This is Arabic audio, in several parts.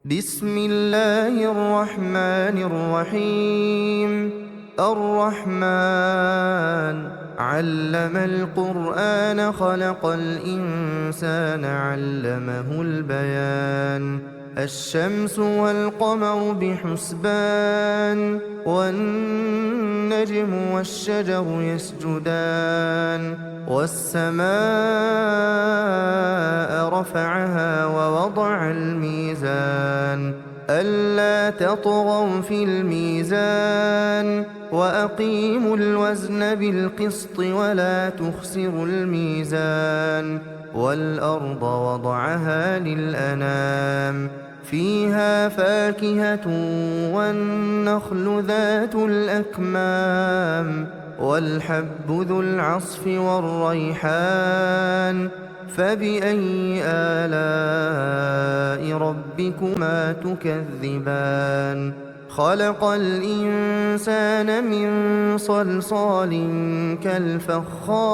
بسم الله الرحمن الرحيم. الرحمن علم القرآن خلق الإنسان علمه البيان. الشمس والقمر بحسبان والنجم والشجر يسجدان والسماء رفعها ووضع الميزان ألا تطغوا في الميزان وأقيموا الوزن بالقسط ولا تخسروا الميزان. والأرض وضعها للأنام فيها فاكهة والنخل ذات الأكمام والحب ذو العصف والريحان. فبأي آلاء ربكما تكذبان؟ خلق الإنسان من صلصال كالفخار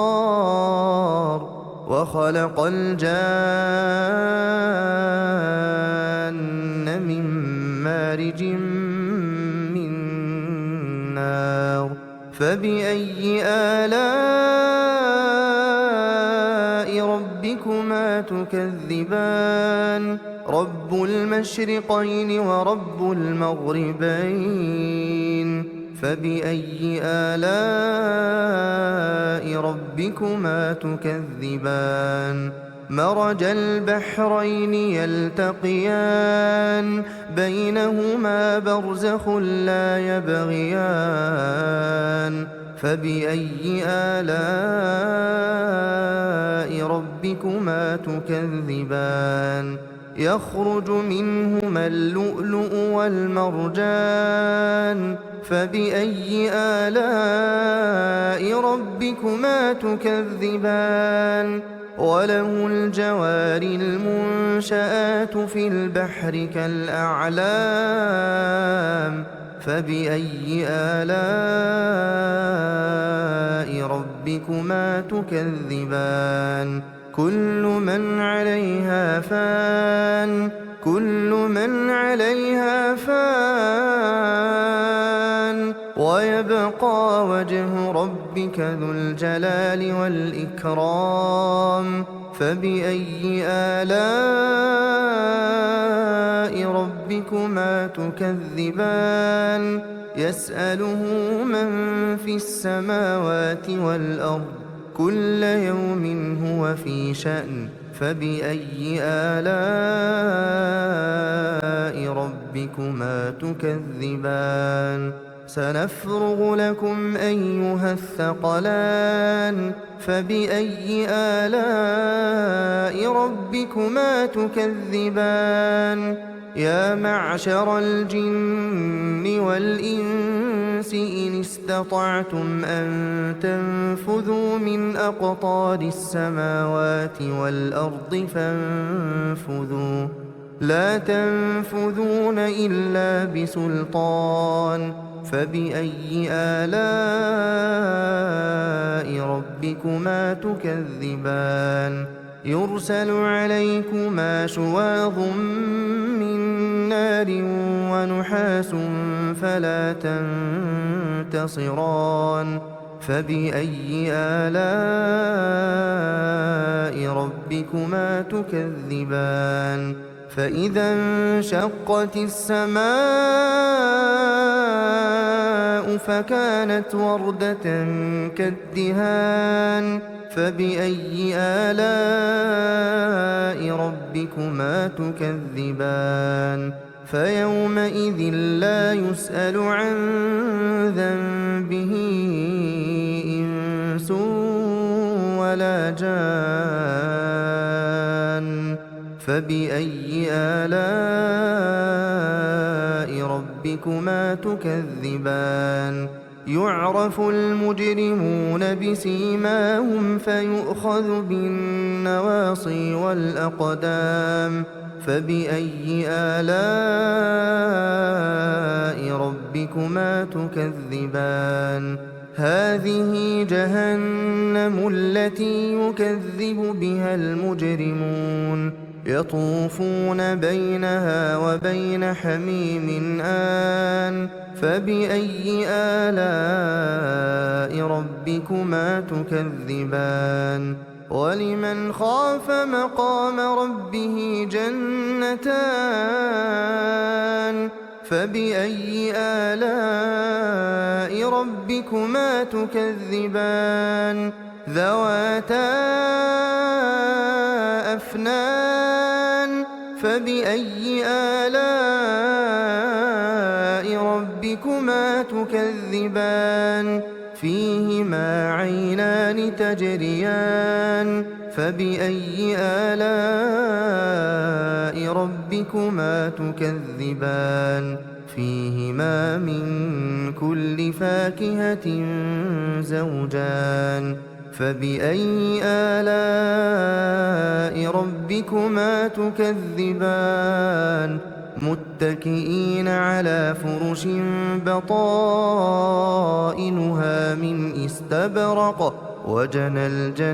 وخلق الجان من مارج من نار. فبأي آلاء ربكما تكذبان؟ رب المشرقين ورب المغربين. فبأي آلاء ربكما تكذبان؟ مرج البحرين يلتقيان بينهما برزخ لا يبغيان. فبأي آلاء ربكما تكذبان؟ يخرج منهما اللؤلؤ والمرجان. فبأي آلاء ربكما تكذبان؟ وله الجوار المنشآت في البحر كالأعلام. فبأي آلاء ربكما تكذبان؟ كل من عليها فان ويبقى وجه ربك ذو الجلال والإكرام. فبأي آلاء ربكما تكذبان؟ يسأله من في السماوات والأرض كل يوم هو في شأن. فبأي آلاء ربكما تكذبان؟ سنفرغ لكم أيها الثقلان. فبأي آلاء ربكما تكذبان؟ يا معشر الجن والإنس إن استطعتم أن تنفذوا من أقطار السماوات والأرض فانفذوا لا تنفذون إلا بسلطان. فبأي آلاء ربكما تكذبان؟ يرسل عليكما شواظ من نار ونحاس فلا تنتصران. فبأي آلاء ربكما تكذبان؟ فإذا انشقت السماء فكانت وردة كالدهان. فبأي آلاء ربكما تكذبان؟ فيومئذ لا يسأل عن ذنبه إنس ولا جان. فبأي آلاء ربكما تكذبان؟ يعرف المجرمون بسيماهم فيؤخذ بالنواصي والأقدام. فبأي آلاء ربكما تكذبان؟ هذه جهنم التي يكذب بها المجرمون يطوفون بينها وبين حميم آن فبأي آلاء ربكما تكذبان ولمن خاف مقام ربه جنتان فبأي آلاء ربكما تكذبان ذواتا أفنان فبأي آلاء ربكما تكذبان فيهما عينان تجريان فبأي آلاء ربكما تكذبان فيهما من كل فاكهة زوجان فبأي آلاء ربكما تكذبان متكئين على فرش بطائنها من استبرق وجنى الجنتين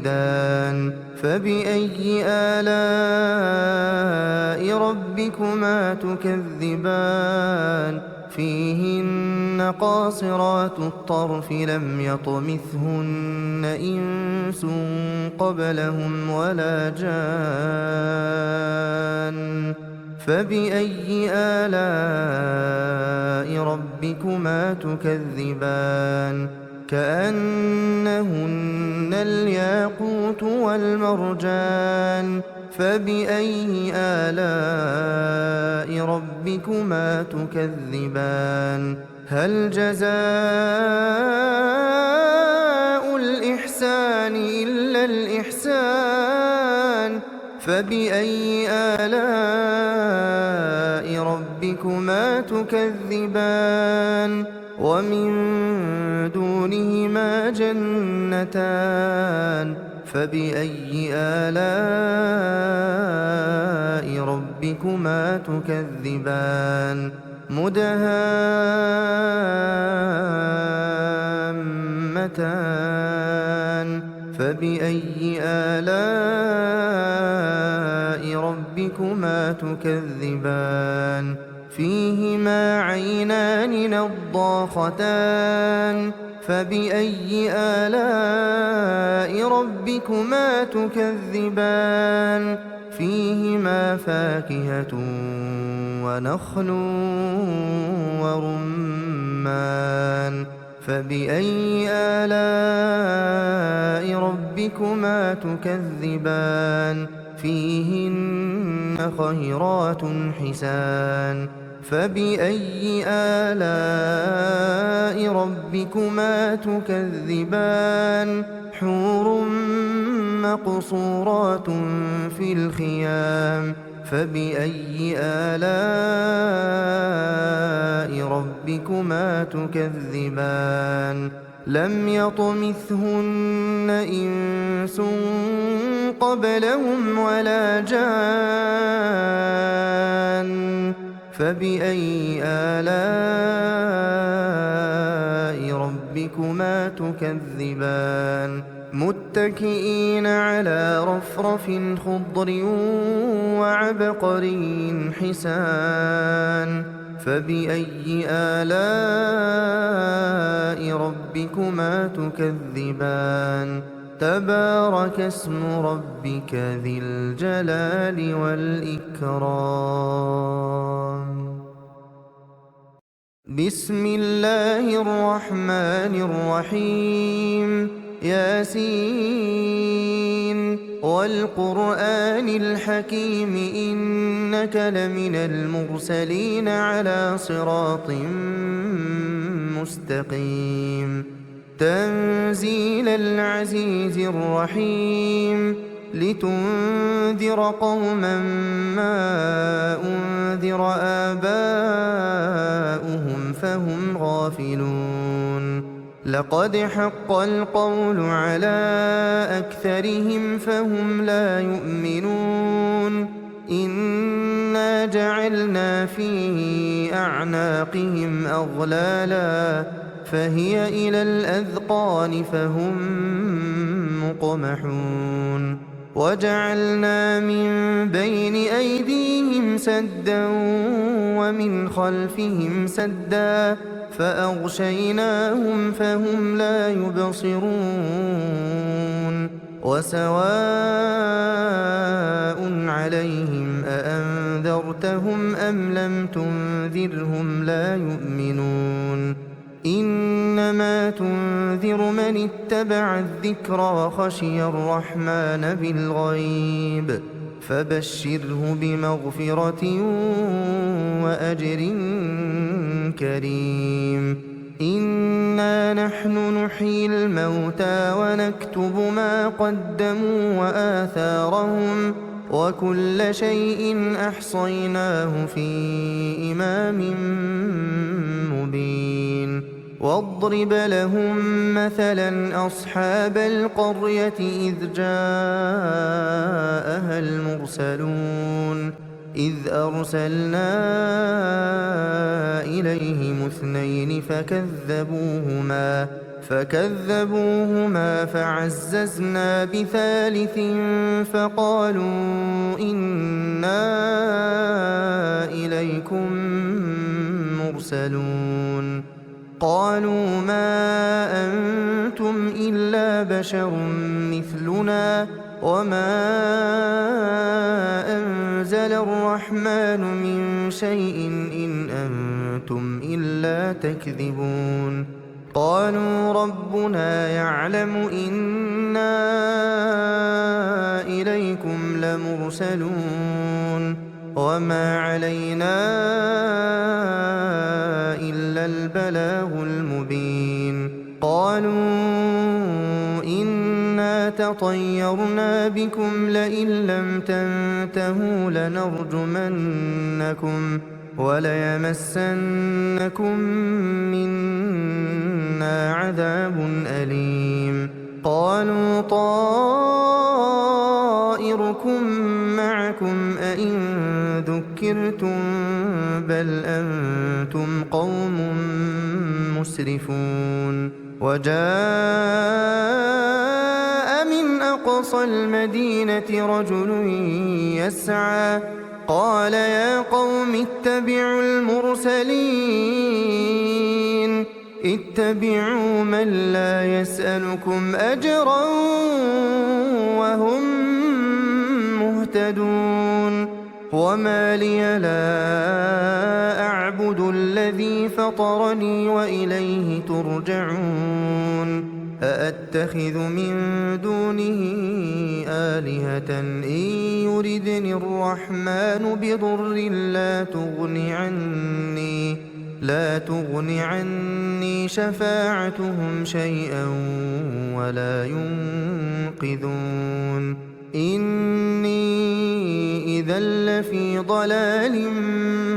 دان فبأي آلاء ربكما تكذبان فيهن قاصرات الطرف لم يطمثهن إنس قبلهم ولا جان فبأي آلاء ربكما تكذبان كأنهن الياقوت والمرجان فبأي آلاء ربكما تكذبان هل جزاء الإحسان إلا الإحسان فبأي آلاء ربكما تكذبان ومن دونهما جنتان فبأي آلاء ربكما تكذبان مدهامتان فبأي آلاء ربكما تكذبان فيهما عينان نضاختان فبأي آلاء ربكما تكذبان فيهما فاكهة ونخل ورمان فبأي آلاء ربكما تكذبان فيهن خيرات حسان فبأي آلاء ربكما تكذبان حور مقصورات في الخيام فبأي آلاء ربكما تكذبان لم يطمثهن إنس قبلهم ولا جان فبأي آلاء ربكما تكذبان متكئين على رفرف خضر وعبقري حسان فبأي آلاء ربكما تكذبان تبارك اسم ربك ذي الجلال والإكرام بسم الله الرحمن الرحيم ياسين والقرآن الحكيم إنك لمن المرسلين على صراط مستقيم تنزيل العزيز الرحيم لتنذر قوما ما أنذر آباؤهم فهم غافلون لقد حق القول على أكثرهم فهم لا يؤمنون إنا جعلنا في أعناقهم أغلالا فهي إلى الأذقان فهم مقمحون وجعلنا من بين أيديهم سدا ومن خلفهم سدا فأغشيناهم فهم لا يبصرون وسواء عليهم أأنذرتهم أم لم تنذرهم لا يؤمنون إنما تنذر من اتبع الذكر وخشي الرحمن بالغيب فبشره بمغفرة وأجر كريم إنا نحن نحيي الموتى ونكتب ما قدموا وآثارهم وكل شيء أحصيناه في إمام مبين واضرب لهم مثلا أصحاب القرية إذ جاءها المرسلون إذ أرسلنا إليهم اثنين فكذبوهما فعززنا بثالث فقالوا إنا إليكم مرسلون قالوا ما أنتم إلا بشر مثلنا وما أنزل الرحمن من شيء إن أنتم إلا تكذبون قالوا ربنا يعلم إنا إليكم لمرسلون وما علينا إلا البلاغ المبين قالوا إنا تطيرنا بكم لئن لم تنتهوا لنرجمنكم وليمسنكم منا عذاب أليم قالوا طائركم معكم أئن ذكرتم بل أنتم قوم مسرفون وجاء من أقصى المدينة رجل يسعى قال يا قوم اتبعوا المرسلين اتبعوا من لا يسألكم أجرا وهم مهتدون وما لي لا أعبد الذي فطرني وإليه ترجعون أأتخذ من دونه آلهة إن يردني الرحمن بضر لا تغن عني شفاعتهم شيئا ولا ينقذون إني إذا لفي ضلال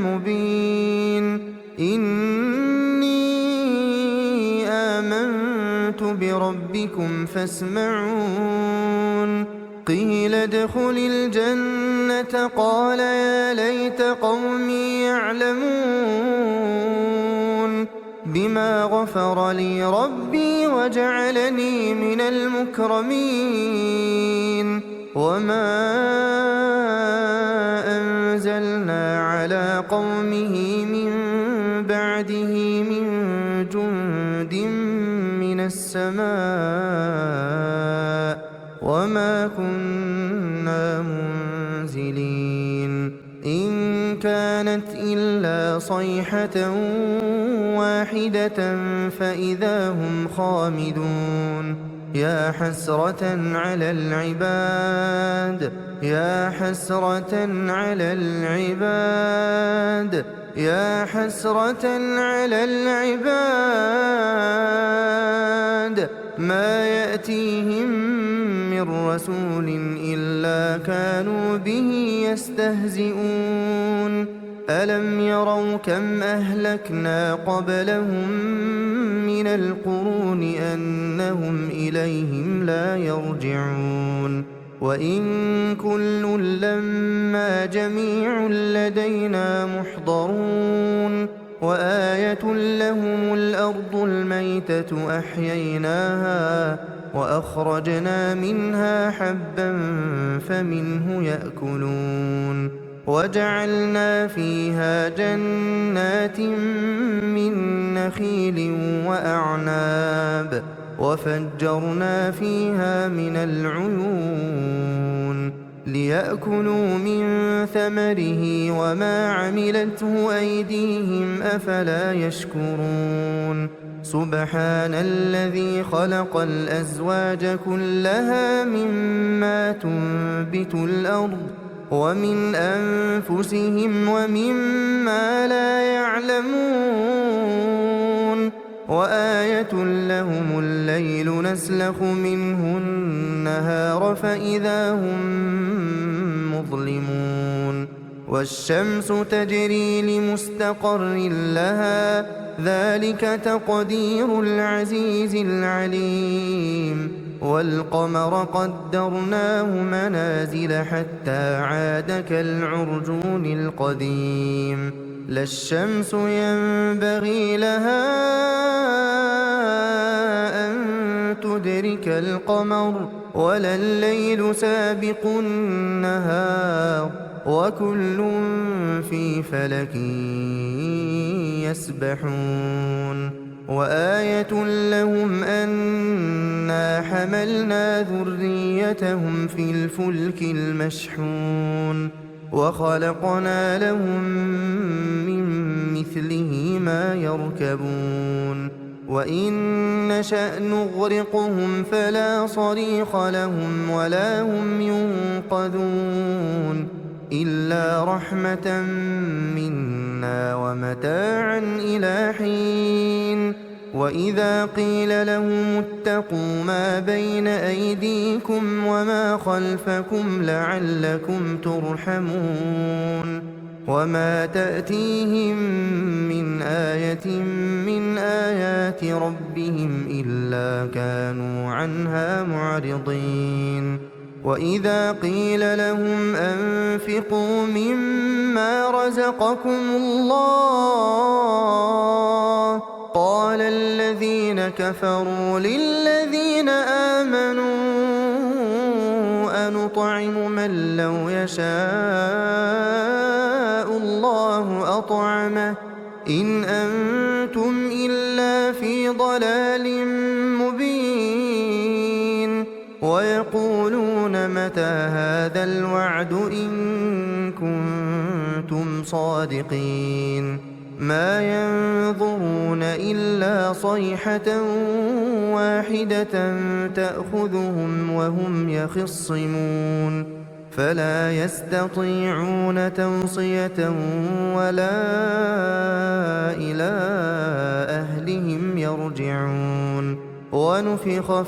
مبين إني آمنت بربكم فاسمعون قيل ادخل الجنة قال يا ليت قومي يعلمون بما غفر لي ربي وجعلني من المكرمين وما أنزلنا على قومه من بعده من جند من السماء وما كنا منزلين إن كانت إلا صيحة واحدة فإذا هم خامدون يا حسرة على العباد يا حسرة على العباد يا حسرة على العباد ما يأتيهم من رسول إلا كانوا به يستهزئون ألم يروا كم أهلكنا قبلهم من القرون أنهم إليهم لا يرجعون وإن كل لما جميع لدينا محضرون وآية لهم الأرض الميتة وأخرجنا منها حبا فمنه يأكلون وجعلنا فيها جنات من نخيل وأعناب وفجرنا فيها من العيون ليأكلوا من ثمره وما عملته أيديهم أفلا يشكرون سبحان الذي خلق الأزواج كلها مما تنبت الأرض ومن أنفسهم ومما لا يعلمون وآية لهم الليل نسلخ منه النهار فإذا هم مظلمون والشمس تجري لمستقر لها ذلك تقدير العزيز العليم والقمر قدرناه منازل حتى عاد كالعرجون القديم لا الشمس ينبغي لها أن تدرك القمر ولا الليل سابق النهار وكل في فلك يسبحون وآية لهم أنا حملنا ذريتهم في الفلك المشحون وخلقنا لهم من مثله ما يركبون وإن نشأ نغرقهم فلا صريخ لهم ولا هم ينقذون إلا رحمة منا ومتاعا إلى حين وإذا قيل لهم اتقوا ما بين أيديكم وما خلفكم لعلكم ترحمون وما تأتيهم من آية من آيات ربهم إلا كانوا عنها معرضين وإذا قيل لهم أنفقوا مما رزقكم الله قال الذين كفروا للذين آمنوا أنطعم من لو يشاء الله أطعمه إن أنتم إلا في ضلال مبين ويقولون متى هذا الوعد إن كنتم صادقين ما ينظرون إلا صيحة واحدة تأخذهم وهم يخصمون فلا يستطيعون توصية ولا إلى أهلهم يرجعون ونفخ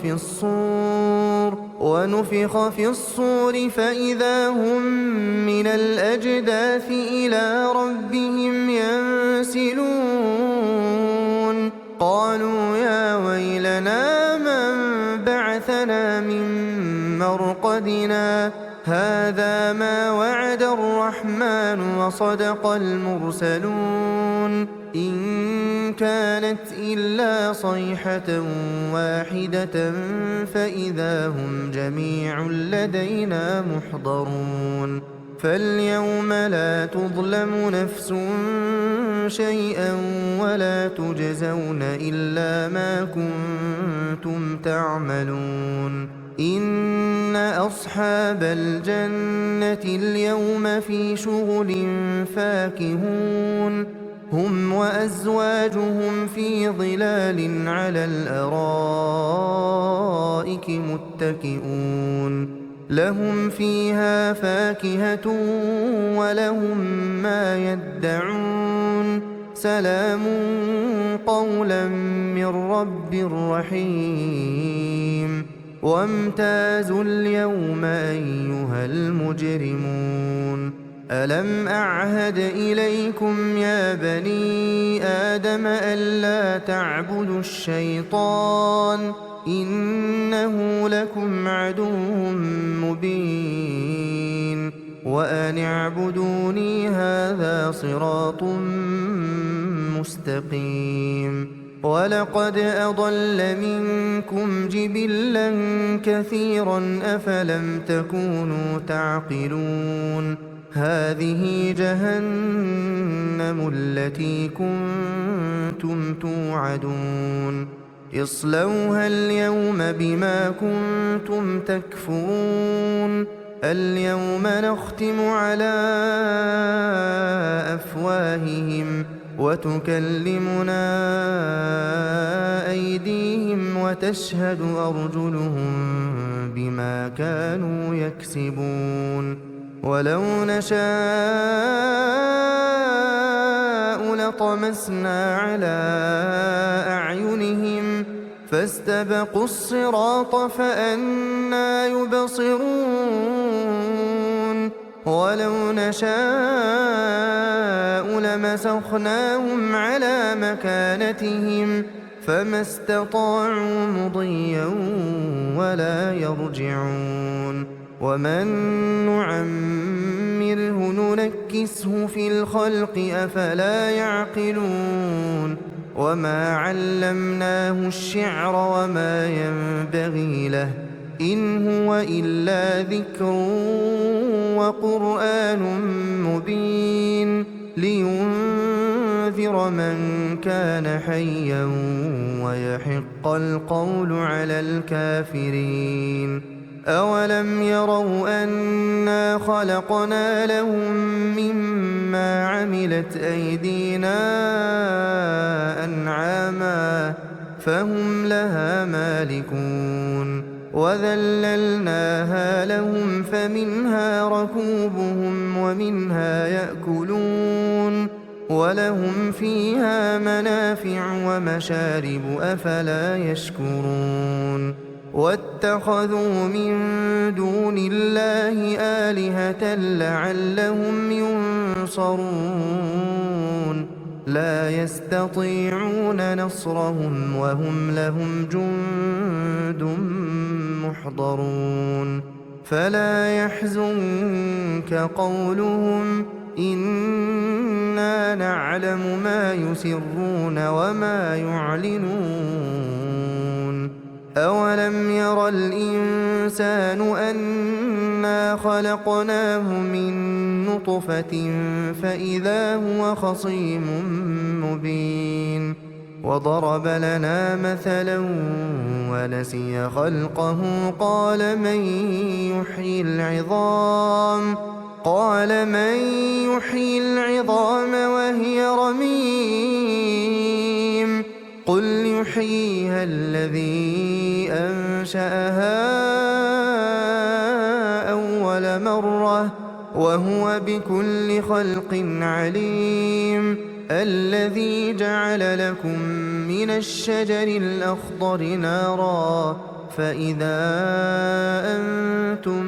في الصور فإذا هم من الأجداث إلى ربهم ينسلون قالوا يا ويلنا من بعثنا من مرقدنا هذا ما وعد الرحمن وصدق المرسلون إن كانت إلا صيحة واحدة فإذا هم جميع لدينا محضرون فاليوم لا تظلم نفس شيئا ولا تجزون إلا ما كنتم تعملون إن أصحاب الجنة اليوم في شغل فاكهون هم وأزواجهم في ظلال على الأرائك متكئون لهم فيها فاكهة ولهم ما يدعون سلام قولا من رب رحيم وامتازوا اليوم أيها المجرمون ألم أعهد إليكم يا بني آدم ألا تعبدوا الشيطان إنه لكم عدو مبين وأن اعبدوني هذا صراط مستقيم ولقد أضل منكم جبلا كثيرا أفلم تكونوا تعقلون هذه جهنم التي كنتم توعدون اصلوها اليوم بما كنتم تكفرون اليوم نختم على أفواههم وتكلمنا أيديهم وتشهد أرجلهم بما كانوا يكسبون ولو نشاء لطمسنا على أعينهم فاستبقوا الصراط فأنى يبصرون ولو نشاء لمسخناهم على مكانتهم فما استطاعوا مضيا ولا يرجعون ومن نعمره ننكسه في الخلق أفلا يعقلون وما علمناه الشعر وما ينبغي له إن هو إلا ذكر وقرآن مبين لينذر من كان حيا ويحق القول على الكافرين أولم يروا أنا خلقنا لهم مما عملت أيدينا أنعاما فهم لها مالكون وذللناها لهم فمنها ركوبهم ومنها يأكلون ولهم فيها منافع ومشارب أفلا يشكرون واتخذوا من دون الله آلهة لعلهم ينصرون لا يستطيعون نصرهم وهم لهم جند محضرون فلا يحزنك قولهم إنا نعلم ما يسرون وما يعلنون أولم ير الإنسان أنا خلقناه من نطفة فإذا هو خصيم مبين وضرب لنا مثلا ونسي خلقه قال من يحيي العظام وهي رميم قل يحييها الذي أنشأها أول مرة وهو بكل خلق عليم الذي جعل لكم من الشجر الأخضر نارا فإذا أنتم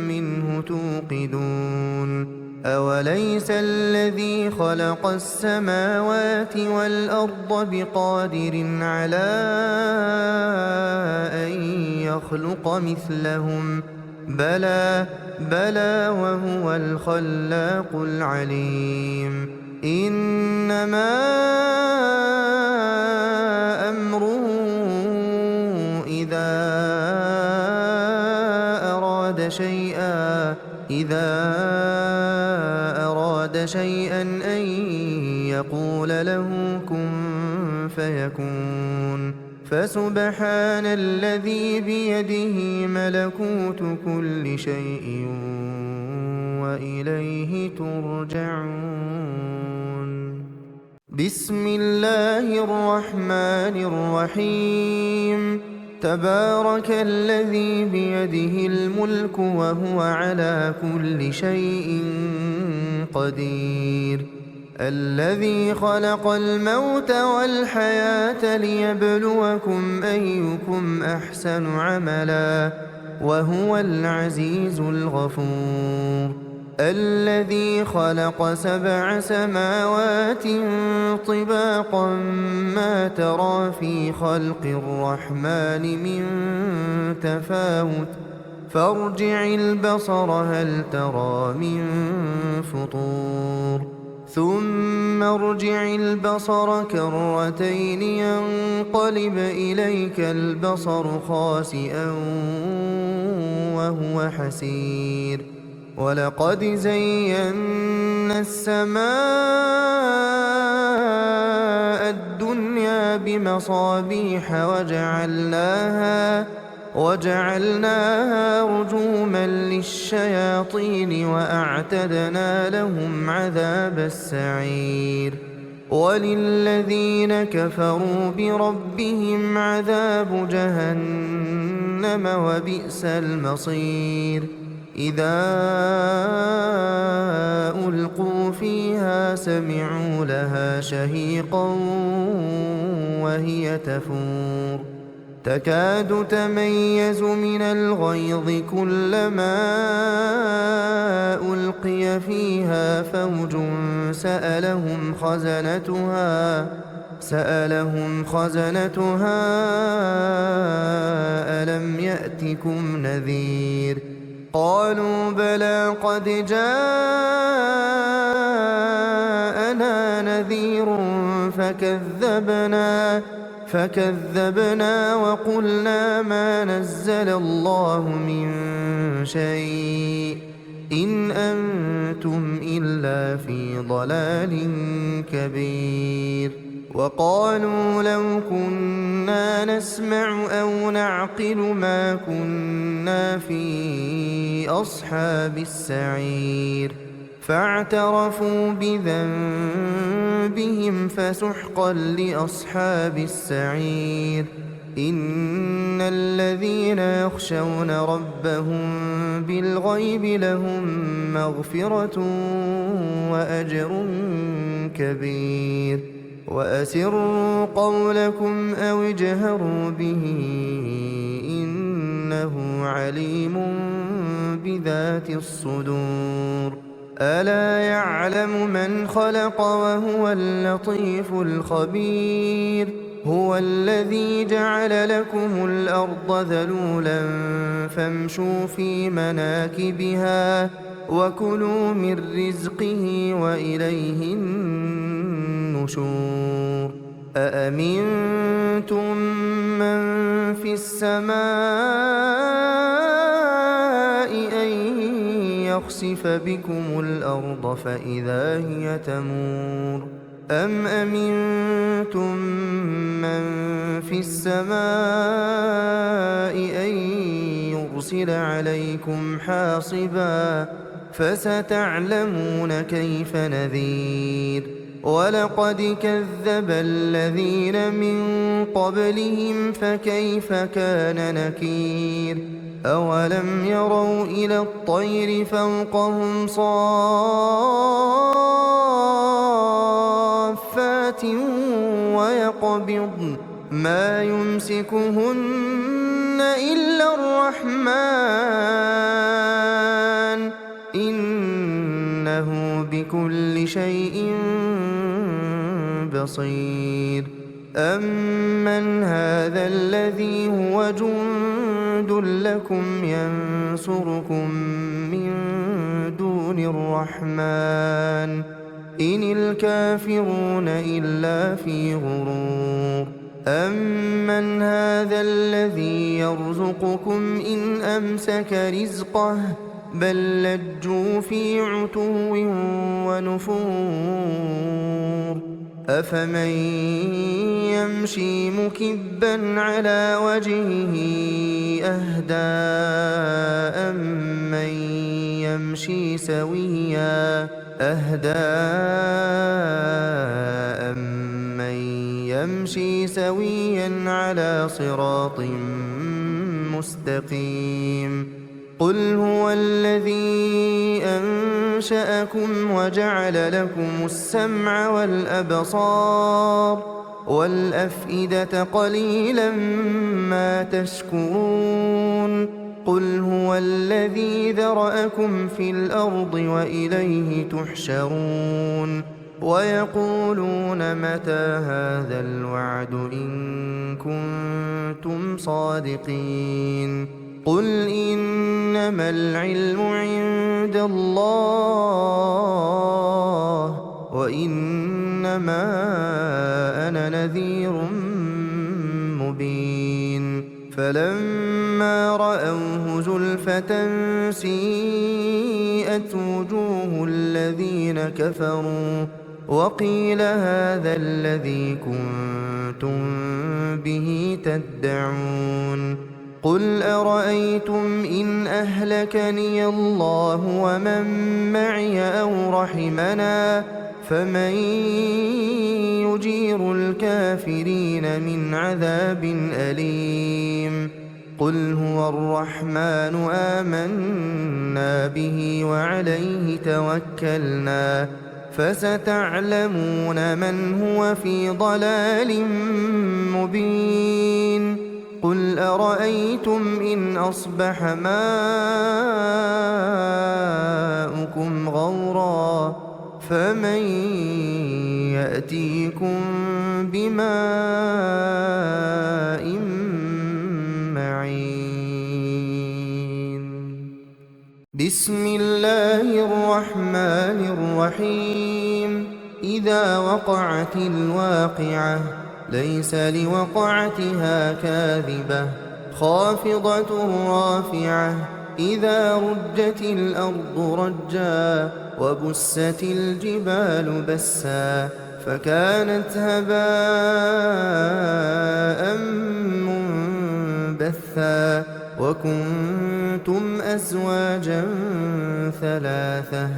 منه توقدون أوليس الذي خلق السماوات والأرض بقادر على أن يخلق مثلهم بلى وهو الخلاق العليم إنما أمره إذا أراد شيئا أن يقول له كن فيكون فسبحان الذي بيده ملكوت كل شيء وإليه ترجعون بسم الله الرحمن الرحيم تبارك الذي بيده الملك وهو على كل شيء قدير الذي خلق الموت والحياة ليبلوكم أيكم أحسن عملا وهو العزيز الغفور الذي خلق 7 سماوات طباقا ما ترى في خلق الرحمن من تفاوت فارجع البصر هل ترى من فطور ثم ثم ارجع البصر كرتين ينقلب إليك البصر خاسئا وهو حسير ولقد زينا السماء الدنيا بمصابيح وجعلناها رجوما للشياطين وأعتدنا لهم عذاب السعير وللذين كفروا بربهم عذاب جهنم وبئس المصير إذا ألقوا فيها سمعوا لها شهيقا وهي تفور تكاد تميز من الغيظ كلما ألقي فيها فوج سألهم خزنتها ألم يأتكم نذير قالوا بلى قد جاءنا نذير فكذبنا وقلنا ما نزل الله من شيء إن أنتم إلا في ضلال كبير وقالوا لو كنا نسمع أو نعقل ما كنا في أصحاب السعير فاعترفوا بذنبهم فسحقا لأصحاب السعير إن الذين يخشون ربهم بالغيب لهم مغفرة وأجر كبير وأسروا قولكم أو اجهروا به إنه عليم بذات الصدور ألا يعلم من خلق وهو اللطيف الخبير هو الذي جعل لكم الأرض ذلولا فامشوا في مناكبها وكلوا من رزقه وإليه النشور أأمنتم من في السماء أن يخسف بكم الأرض فإذا هي تمور أم أمنتم من في السماء أن يرسل عليكم حاصبا فستعلمون كيف نذير ولقد كذب الذين من قبلهم فكيف كان نكير أولم يروا إلى الطير فوقهم صافات ويقبضن ما يمسكهن إلا الرحمن إنه بكل شيء بصير أمن هذا الذي هو جند لكم ينصركم من دون الرحمن إن الكافرون إلا في غرور أمن هذا الذي يرزقكم إن أمسك رزقه بل لجوا في عتو ونفور أفمن يمشي مكبا على وجهه أهدى أمن يمشي سويا على صراط مستقيم قل هو الذي أنشأكم وجعل لكم السمع والأبصار والأفئدة قليلا ما تشكرون قل هو الذي ذرأكم في الأرض وإليه تحشرون ويقولون متى هذا الوعد إن كنتم صادقين قل إنما العلم عند الله وإن إنما أنا نذير مبين فلما رأوه زلفة سيئت وجوه الذين كفروا وقيل هذا الذي كنتم به تدعون قل أرأيتم إن أهلكني الله ومن معي أو رحمنا فمن يجير الكافرين من عذاب أليم قل هو الرحمن آمنا به وعليه توكلنا فستعلمون من هو في ضلال مبين قل أرأيتم إن أصبح ماؤكم غورا فمن يأتيكم بماء معين بسم الله الرحمن الرحيم إذا وقعت الواقعة ليس لوقعتها كاذبة خافضة رافعة إذا رجت الأرض رجا وبست الجبال بسا فكانت هباء منبثا وكنتم أزواجا ثلاثة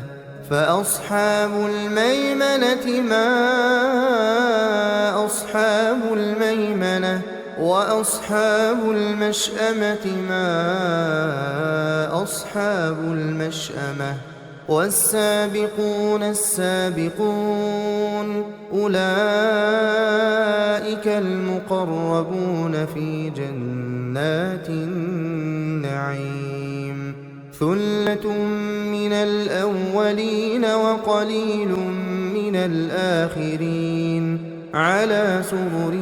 فأصحاب الميمنة ما أصحاب الميمنة وأصحاب المشأمة ما أصحاب المشأمة والسابقون السابقون أولئك المقربون في جنات النعيم ثلة من الأولين وقليل من الآخرين على سرر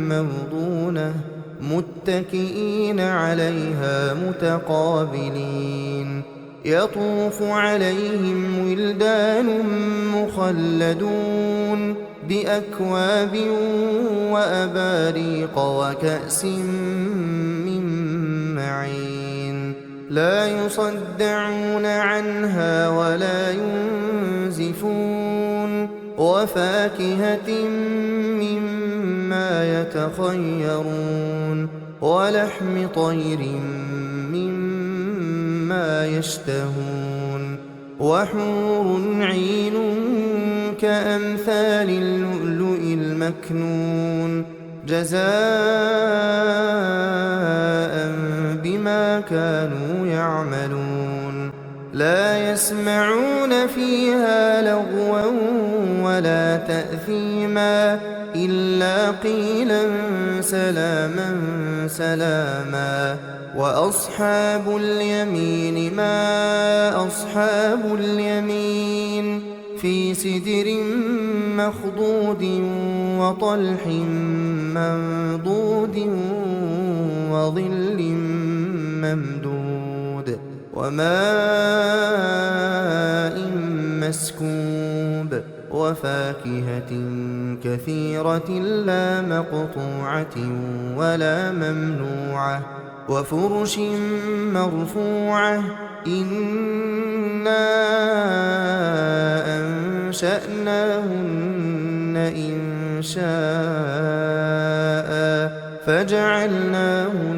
موضونة متكئين عليها متقابلين يطوف عليهم ولدان مخلدون بأكواب وأباريق وكأس من معين لا يصدعون عنها ولا ينزفون وفاكهة مما يتخيرون ولحم طير مما يشتهون وحور عين كأمثال اللؤلؤ المكنون جزاء بما كانوا يعملون لا يسمعون فيها لغوا ولا تأثيما إلا قيلا سلاما سلاما وأصحاب اليمين ما أصحاب اليمين في سدر مخضود وطلح منضود وظل ممدود وماء مسكوب وفاكهة كثيرة لا مقطوعة ولا ممنوعة وفرش مرفوعة إنا أنشأناهن إنشاء فجعلناهن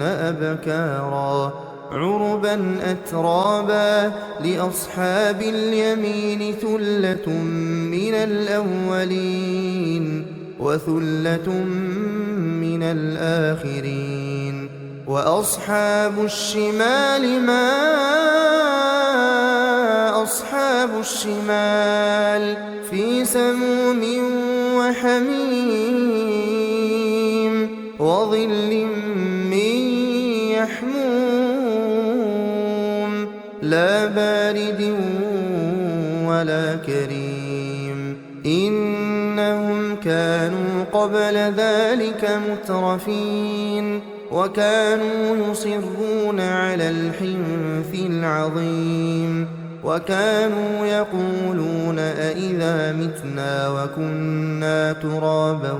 أبكارا عربا أترابا لأصحاب اليمين ثلة من الأولين وثلة من الآخرين وأصحاب الشمال ما أصحاب الشمال في سموم وحميم وظل من يحموم لا بارد ولا كريم إنهم كانوا قبل ذلك مترفين وكانوا يصرون على الحنث العظيم وكانوا يقولون أإذا متنا وكنا ترابا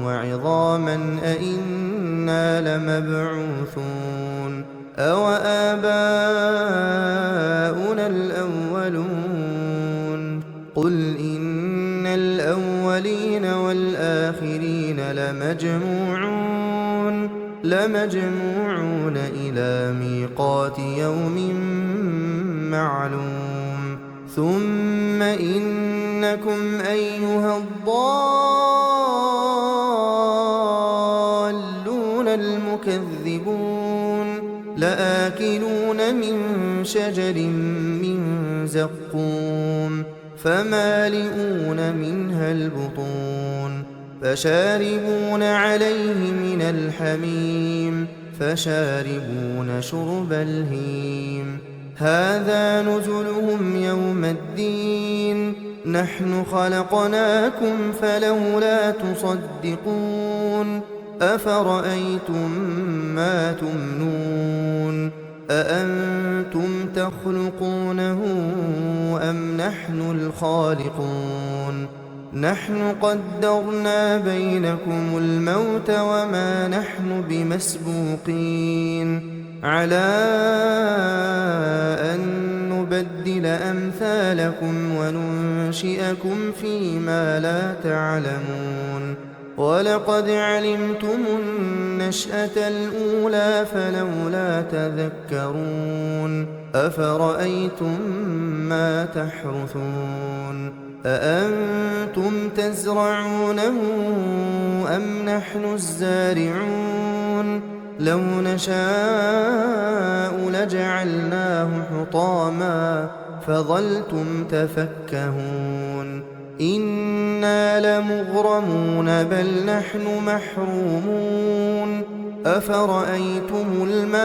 وعظاما أإنا لمبعوثون أوآباؤنا الأولون قل إن الأولين والآخرين لمجموعون إلى ميقات يوم معلوم ثم إنكم أيها الضالون المكذبون لآكلون من شجر من زقوم فمالئون منها البطون فشاربون عليه من الحميم فشاربون شرب الهيم هذا نزلهم يوم الدين نحن خلقناكم فلولا تصدقون أفرأيتم ما تمنون أأنتم تخلقونه أم نحن الخالقون نحن قدرنا بينكم الموت وما نحن بمسبوقين على أن نبدل أمثالكم وننشئكم فيما لا تعلمون ولقد علمتم النشأة الأولى فلولا تذكرون أفرأيتم ما تحرثون أأنتم تزرعونه أم نحن الزارعون لو نشاء لجعلناه حطاما فظلتم تفكهون إنا لمغرمون بل نحن محرومون أفرأيتم الماء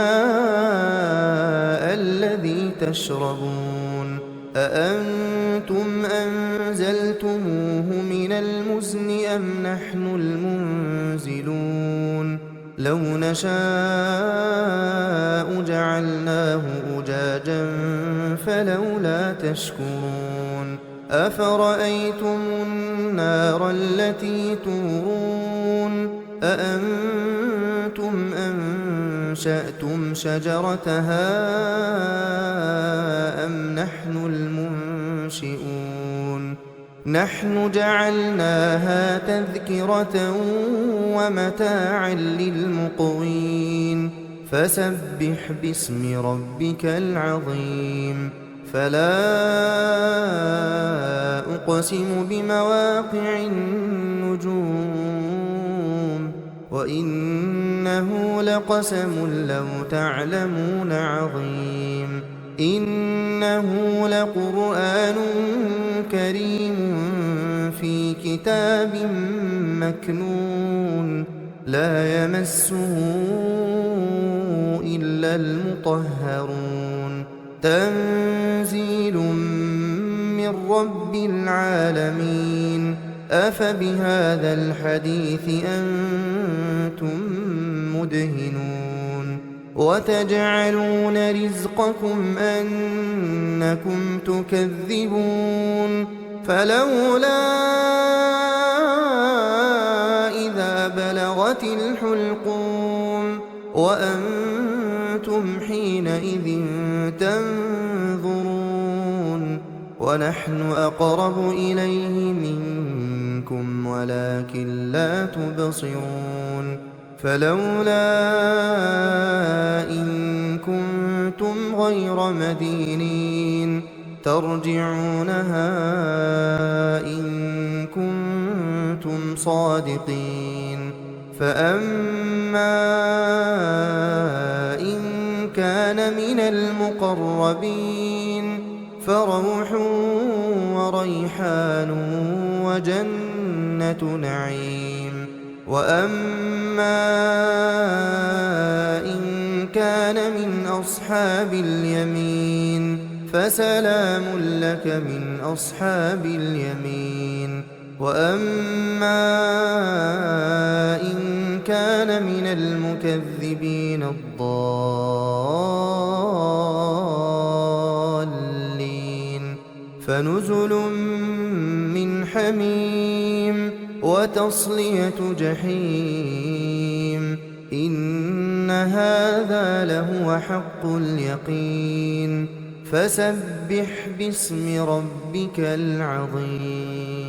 الذي تشربون أأنتم أنزلتموه من المزن أم نحن المنزلون لو نشاء جعلناه أجاجا فلولا تشكرون أفرأيتم النار التي تورون أأنتم أنشأتم شجرتها أم نحن المنشئون نحن جعلناها تذكرة ومتاعا للمقوين فسبح باسم ربك العظيم فلا أقسم بمواقع النجوم وإنه لقسم لو تعلمون عظيم إنه لقرآن كريم في كتاب مكنون لا يمسه إلا المطهرون تنزيل من رب العالمين أفبهذا الحديث أنتم مدهنون وتجعلون رزقكم أنكم تكذبون فلولا إذا بلغت الحلقوم وأنتم حينئذ تنظرون ونحن أقرب إليه منكم ولكن لا تبصرون فلولا إن كنتم غير مدينين ترجعونها إن كنتم صادقين فأما إن كان من المقربين فروح وريحان وجنة نعيم وأما إن كان من أصحاب اليمين فسلام لك من أصحاب اليمين وأما إن كان من المكذبين الضالين فنزل من حميم وتصلية جحيم إن هذا لهو حق اليقين فسبح باسم ربك العظيم